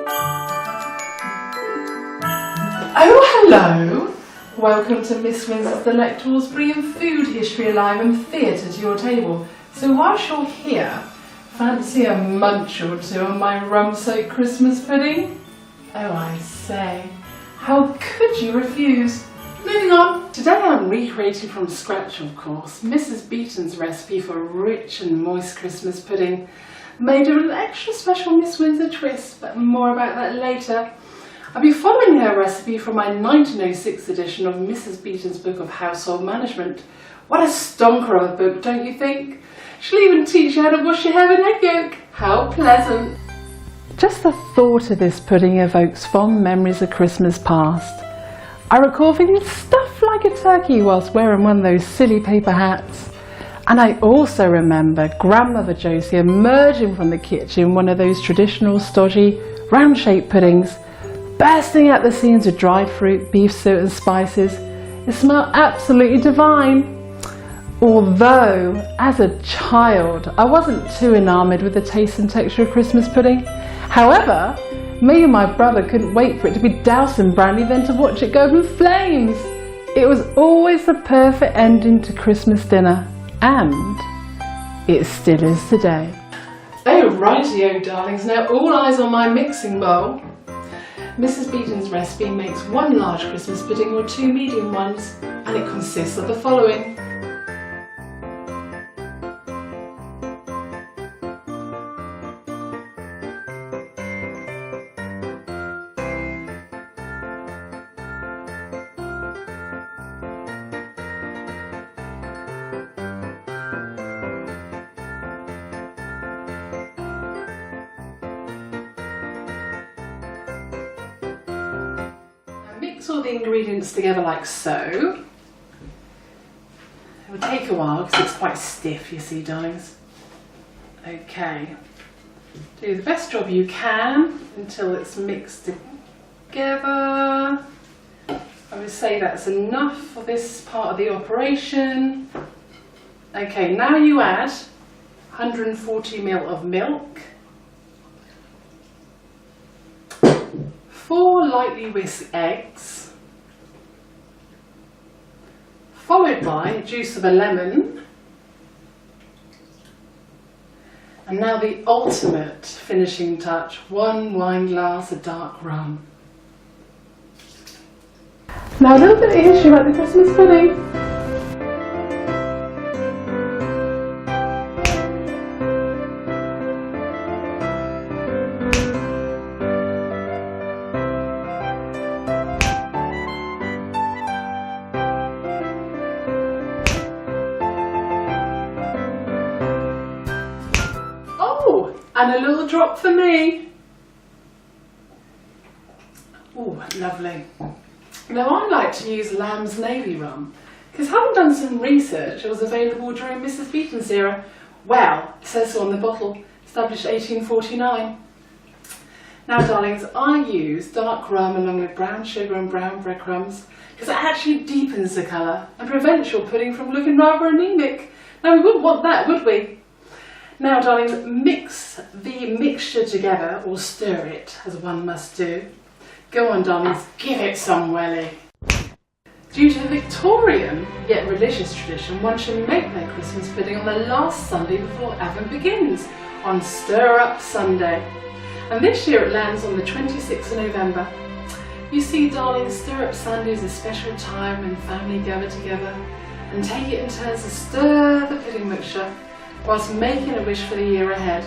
Oh, hello! Welcome to Miss Windsor's Delectables, bringing food history alive and theatre to your table. So whilst you're here, fancy a munch or two on my rum-soaked Christmas pudding? Oh, I say, how could you refuse? Moving on. Today I'm recreating from scratch, of course, Mrs Beeton's recipe for a rich and moist Christmas pudding, made with an extra special Miss Windsor twist, but more about that later. I'll be following her recipe from my 1906 edition of Mrs Beeton's Book of Household Management. What a stonker of a book, don't you think? She'll even teach you how to wash your hair with egg yolk. How pleasant! Just the thought of this pudding evokes fond memories of Christmas past. I recall feeling stuffed like a turkey whilst wearing one of those silly paper hats. And I also remember Grandmother Josie emerging from the kitchen one of those traditional stodgy, round-shaped puddings, bursting at the seams with dried fruit, beef suet and spices. It smelled absolutely divine. Although, as a child, I wasn't too enamoured with the taste and texture of Christmas pudding. However, me and my brother couldn't wait for it to be doused in brandy, then to watch it go up in flames. It was always the perfect ending to Christmas dinner, and it still is today. Oh, rightio, darlings. Now all eyes on my mixing bowl. Mrs Beeton's recipe makes one large Christmas pudding or two medium ones, and it consists of the following. Mix all the ingredients together like so. It will take a while because it's quite stiff, you see, darlings. Okay, do the best job you can until it's mixed together. I would say that's enough for this part of the operation. Okay, now you add 140 ml of milk, 4 lightly whisked eggs, followed by juice of a lemon, and now the ultimate finishing touch, 1 wine glass of dark rum. Now a little bit of history about the Christmas pudding. And a little drop for me. Oh, lovely. Now I like to use Lamb's Navy Rum, because having done some research, it was available during Mrs Beeton's era. Well, it says so on the bottle, established 1849. Now darlings, I use dark rum along with brown sugar and brown breadcrumbs, because it actually deepens the colour and prevents your pudding from looking rather anemic. Now we wouldn't want that, would we? Now darlings, mix the mixture together, or stir it, as one must do. Go on darlings, give it some welly. Due to the Victorian, yet religious tradition, one should make their Christmas pudding on the last Sunday before Advent begins, on Stir Up Sunday. And this year it lands on the 26th of November. You see darlings, Stir Up Sunday is a special time when family gather together and take it in turns to stir the pudding mixture, whilst making a wish for the year ahead.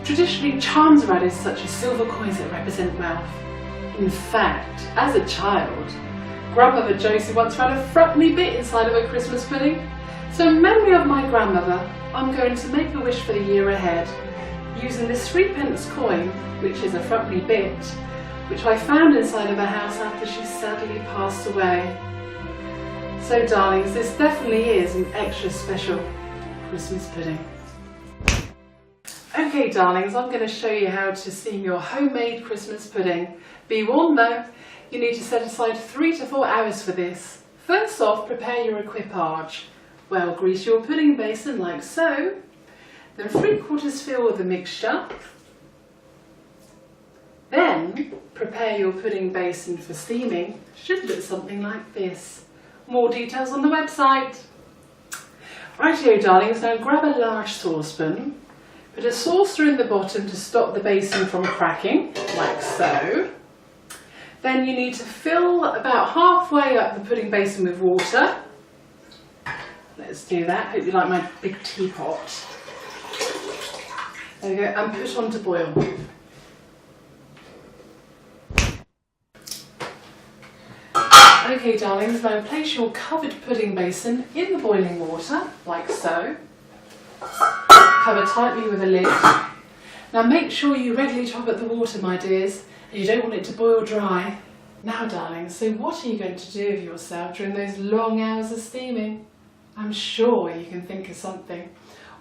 Traditionally, charms are added such as silver coins that represent wealth. In fact, as a child, Grandmother Josie once found a threepenny bit inside of her Christmas pudding. So in memory of my grandmother, I'm going to make a wish for the year ahead, using this 3p coin, which is a threepenny bit, which I found inside of her house after she sadly passed away. So darlings, this definitely is an extra special Christmas pudding. Okay darlings, I'm going to show you how to steam your homemade Christmas pudding. Be warned though, you need to set aside 3 to 4 hours for this. First off, prepare your equipage. Well, grease your pudding basin like so. Then 3/4 fill with the mixture. Then Prepare your pudding basin for steaming. Should look something like this. More details on the website. Rightio darlings, now grab a large saucepan, put a saucer in the bottom to stop the basin from cracking, like so. Then you need to fill about halfway up the pudding basin with water. Let's do that. Hope you like my big teapot. There we go, and put on to boil. Okay darlings, now place your covered pudding basin in the boiling water, like so. Cover tightly with a lid. Now make sure you regularly top up the water, my dears, and you don't want it to boil dry. Now darlings, so what are you going to do with yourself during those long hours of steaming? I'm sure you can think of something.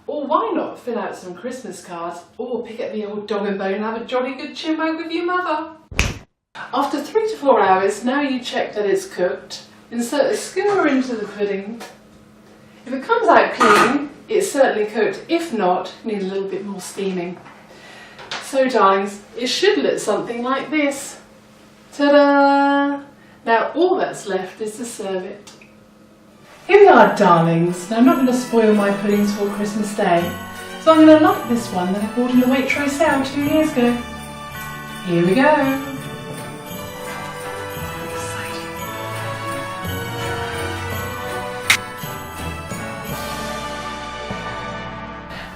Or why not fill out some Christmas cards, or pick up the old dog and bone and have a jolly good chinwag with your mother. After 3 to 4 hours, now you check that it's cooked, insert a skewer into the pudding. If it comes out clean, it's certainly cooked. If not, you need a little bit more steaming. So darlings, it should look something like this. Ta-da! Now all that's left is to serve it. Here we are darlings. Now I'm not going to spoil my puddings for Christmas Day, so I'm going to like this one that I bought in a Waitrose sale 2 years ago. Here we go.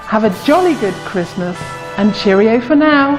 Have a jolly good Christmas and cheerio for now.